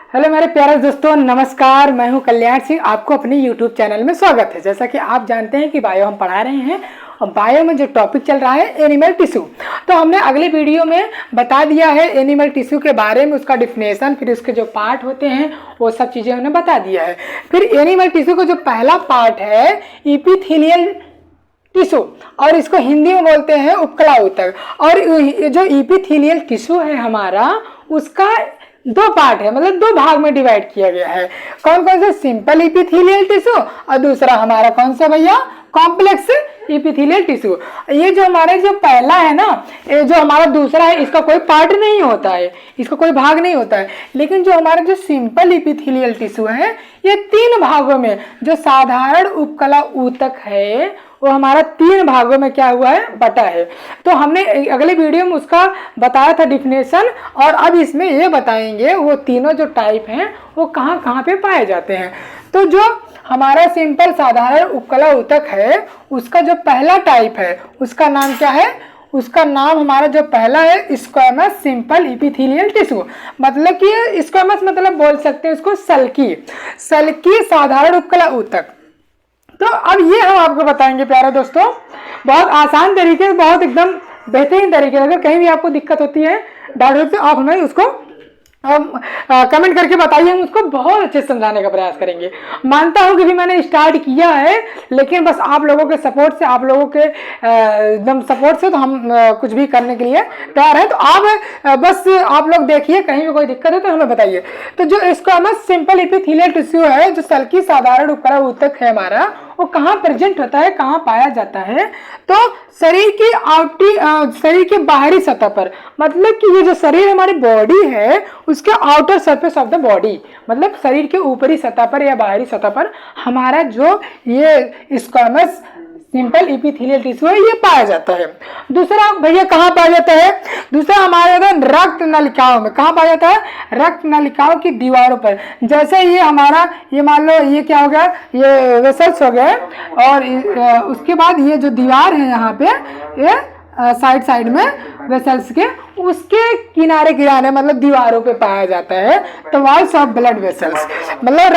Hello मेरे प्यारे दोस्तों, नमस्कार। मैं हूं कल्याण सिंह। आपको अपने यूट्यूब चैनल में स्वागत है। जैसा कि आप जानते हैं कि बायो हम पढ़ा रहे हैं और बायो में जो टॉपिक चल रहा है एनिमल टिश्यू। तो हमने अगले वीडियो में बता दिया है एनिमल टिश्यू के बारे में, उसका डिफिनेशन, फिर उसके जो पार्ट होते हैं वो सब चीज़ें हमने बता दिया है। फिर एनिमल टिश्यू का जो पहला पार्ट है इपिथेलियल टिश्यू, और इसको हिंदी में बोलते हैं उपकला ऊतक। और जो इपिथेलियल टिश्यू है हमारा, उसका दो पार्ट है, मतलब दो भाग में डिवाइड किया गया है। कौन कौन से? सिंपल इपिथेलियल टिश्यू और दूसरा हमारा कौन सा भैया? Complex epithelial tissue. ये जो हमारे जो पहला है ना, ये जो हमारा दूसरा है, इसका कोई पार्ट नहीं होता है, इसका कोई भाग नहीं होता है। लेकिन जो हमारा जो सिंपल इपिथेलियल टिश्यू है, ये तीन भागों में, जो साधारण उपकला ऊतक है वो हमारा तीन भागों में क्या हुआ है? बटा है। तो हमने अगले वीडियो में उसका बताया था डिफिनेशन, और अब इसमें ये बताएंगे वो तीनों जो टाइप हैं वो कहाँ कहाँ पे पाए जाते हैं। तो जो हमारा सिंपल साधारण उपकला ऊतक है, उसका जो पहला टाइप है उसका नाम क्या है? उसका नाम हमारा जो पहला है स्क्वैमस सिंपल इपिथेलियल टिश्यू। मतलब कि स्क्वैमस मतलब बोल सकते हैं उसको सल्की साधारण उपकला ऊतक। तो अब ये हम आपको बताएंगे प्यारे दोस्तों, बहुत आसान तरीके से, बहुत एकदम बेहतरीन तरीके से। अगर कहीं भी आपको दिक्कत होती है डाउट, तो आप हमें उसको कमेंट करके बताइए, हम उसको बहुत अच्छे से समझाने का प्रयास करेंगे। मानता हूँ कि भी मैंने स्टार्ट किया है, लेकिन बस आप लोगों के सपोर्ट से, आप लोगों के एकदम सपोर्ट से तो हम कुछ भी करने के लिए तैयार हैं। तो आप बस आप लोग देखिए, कहीं भी कोई दिक्कत है तो हमें बताइए। तो जो स्क्वैमस सिंपल इपिथेलियल टिश्यू है, जो सल्की साधारण उपकला ऊतक है हमारा, वो कहाँ प्रेजेंट होता है, कहाँ पाया जाता है? तो शरीर की बाहरी सतह पर। मतलब कि ये जो शरीर हमारी बॉडी है उसके outer surface of the body, मतलब शरीर के ऊपरी सतह पर या बाहरी सतह पर हमारा जो ये स्क्वैमस सिंपल इपिथेलियल टिश्यू है ये पाया जाता है। दूसरा भैया कहाँ पाया जाता है? दूसरा हमारे रक्त नलिकाओं में। कहाँ पाया जाता है? रक्त नलिकाओं की दीवारों पर। जैसे ये हमारा, ये मान लो ये क्या हो गया, ये वेसल्स हो गए, और उसके बाद ये जो दीवार है यहाँ पे, ये साइड में वेसल्स के, उसके किनारे किनारे मतलब दीवारों पे पाया जाता है। तो वॉल्स ऑफ ब्लड वेसल्स, मतलब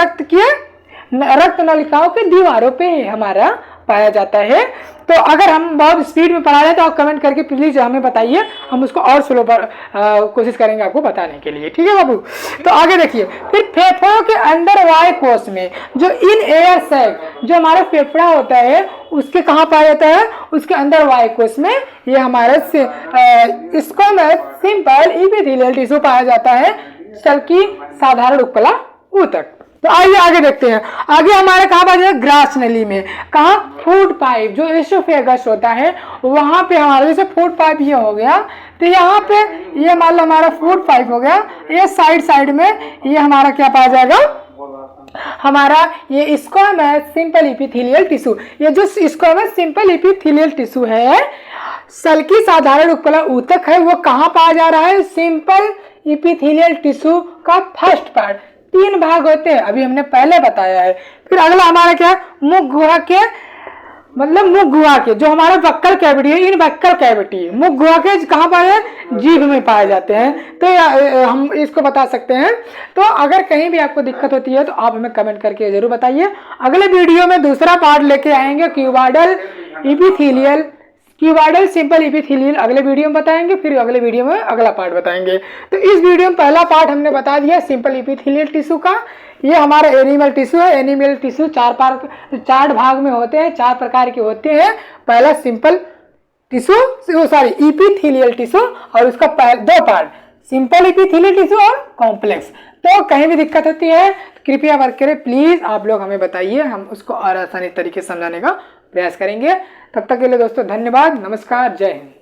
रक्त नलिकाओं के दीवारों पे हमारा पाया जाता है। तो अगर हम बहुत स्पीड में पढ़ा रहे हैं तो आप कमेंट करके प्लीज हमें बताइए, हम उसको और स्लो पर कोशिश करेंगे आपको बताने के लिए। ठीक है बाबू? तो आगे देखिए, फिर फेफड़ों के अंदर वायु कोश में जो इन एयर सैक, जो हमारा फेफड़ा होता है उसके कहाँ पाया जाता है? उसके अंदर वायु कोश में ये हमारे स्क्वैमस सिंपल इपिथेलियल टिश्यू पाया जाता है, सल्की साधारण उपकला ऊतक। तो आइए आगे देखते हैं। आगे हमारे कहाँ पाया जाता है? ग्रास नली में। कहाँ? फूड पाइप, जो एसोफेगस होता है वहां पे हमारा, जैसे फूड पाइप ये हो गया, तो यहाँ पे ये मान लो हमारा फूड पाइप हो गया। ये साइड में ये हमारा क्या पाया जाएगा? हमारा ये स्क्वैमस सिंपल इपिथेलियल टिश्यू। ये जो स्क्वैमस सिंपल इपिथेलियल टिश्यू है, सल्की साधारण उपकला ऊतक है, वो कहाँ पाया जा रहा है? सिंपल इपिथेलियल टिश्यू का फर्स्ट पार्ट। तीन भाग होते हैं, अभी हमने पहले बताया है। फिर अगला हमारा क्या? मुख गुहा के, मतलब मुख गुहा के जो हमारा बक्कल कैविटी है, इन बक्कल कैविटी मुख गुहा के कहाँ पाए हैं? जीभ में पाए जाते हैं। तो हम इसको बता सकते हैं। तो अगर कहीं भी आपको दिक्कत होती है तो आप हमें कमेंट करके जरूर बताइए। अगले वीडियो में दूसरा पार्ट लेके आएंगे, क्यूबॉइडल सिंपल इपिथेलियल अगले वीडियो में बताएंगे, फिर अगले वीडियो में अगला पार्ट बताएंगे। तो इस वीडियो में पहला पार्ट हमने बता दिया सिंपल इपिथेलियल टिश्यू का। ये हमारा एनिमल टिश्यू है। एनिमल टिश्यू चार भाग में होते हैं, चार प्रकार के होते हैं। पहला simple tissue, sorry epithelial tissue, और उसका दो पार्ट, सिंपल इपिथेलियल टिश्यू और कॉम्प्लेक्स। तो कहीं भी दिक्कत होती है तो कृपया वर्क करें, प्लीज आप लोग हमें बताइए, हम उसको और आसानी तरीके से समझाने का प्रयास करेंगे। तब तक के लिए दोस्तों धन्यवाद, नमस्कार, जय हिंद।